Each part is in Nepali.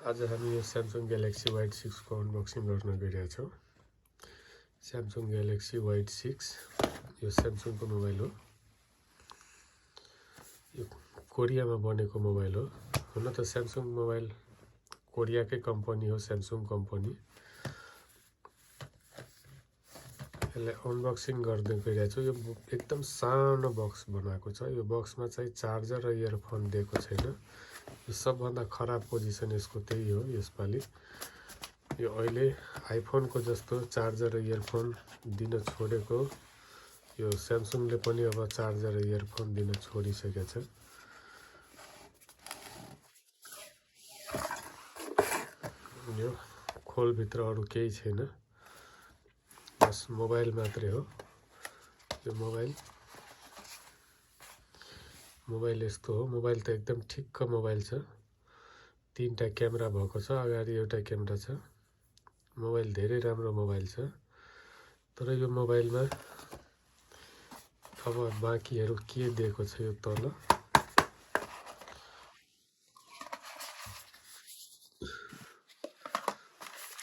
आज हामी यो Samsung Galaxy wide6 को अनबक्सिङ गर्न गइरहेका छौं। Samsung Galaxy wide6 यो Samsung को मोबाइल हो। यो कोरियामा बनेको मोबाइल हो। हुन त Samsung मोबाइल कोरियाकै कम्पनी हो, Samsung कम्पनी। यसलाई अनबक्सिङ गर्न गइरहेको छु। यो एकदम सानो बक्स बनाएको छ। यो बक्समा चाहिँ चार्जर र इयरफोन दिएको छैन। यो सबभन्दा खराब पोजिसन यसको त्यही हो यसपालि। यो अहिले आइफोनको जस्तो चार्जर र इयरफोन दिन छोडेको, यो Samsungले पनि अब चार्जर र इयरफोन दिन छोडिसकेको छ। यो खोलभित्र अरु केही छैन, बस मोबाइल मात्रै हो। यो मोबाइल यस्तो हो। मोबाइल त एकदम ठिक्क मोबाइल छ। तीनटा क्यामेरा भएको छ, अगाडि एउटा क्यामेरा छ। मोबाइल धेरै राम्रो मोबाइल छ। तर यो मोबाइलमा अब बाँकीहरु के दिएको छ, यो तल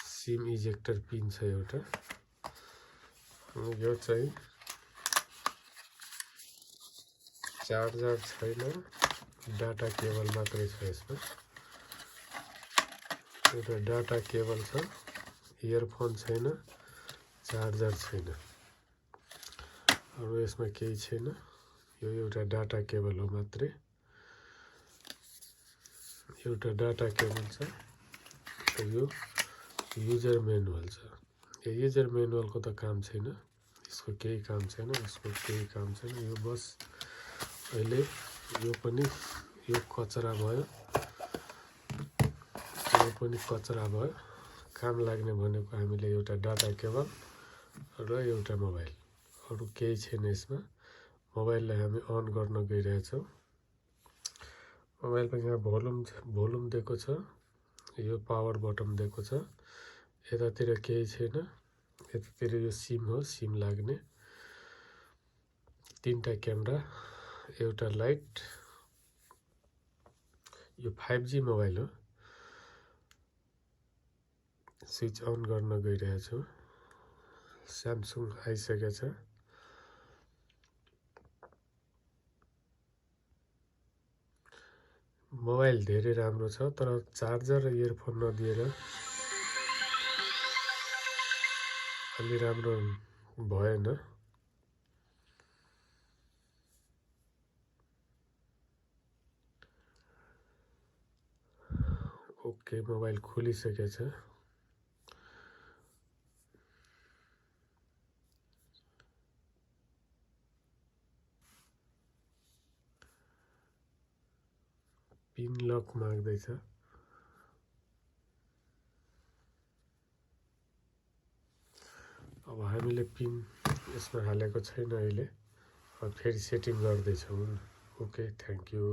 सिम इजेक्टर पिन छ एउटा। यो चाहिँ चार्जर छैन, डाटा केबल मात्रै छ यसमा। एउटा डाटा केबल छ, इयरफोन छैन, चार्जर छैन। अरु यसमा केही छैन। यो एउटा डाटा केबल हो मात्रै। एउटा डाटा केबल छ। यो युजर म्यानुअल छ। यो युजर म्यानुअलको त काम छैन, यसको केही काम छैन, यसको केही काम छैन। यो बस अहिले यो पनि यो कचरा भयो, यो पनि कचरा भयो। काम लाग्ने भनेको हामीले एउटा डाटा केबल र एउटा मोबाइल, अरु केही छैन यसमा। मोबाइललाई हामी अन गर्न गइरहेछौं। मोबाइलमा यहाँ भोल्युम दिएको छ, यो पावर बटन दिएको छ। यतातिर केही छैन। यतातिर यो सिम हो, सिम लाग्ने। तीनटा क्यामेरा, एउटा लाइट। यो 5G मोबाइल हो। स्विच अन गर्न गइरहेछु। Samsung आइसकेको छ। मोबाइल धेरै राम्रो छ, तर चार्जर र इयरफोन नदिएर अलि राम्रो भएन। ओके, मोबाइल खुलिसकेको छ। पिन लक माग्दैछ। अब हामीले पिन यसमा हालेको छैन अहिले। अब फेरि सेटिङ गर्दै छौं। Okay, thank you.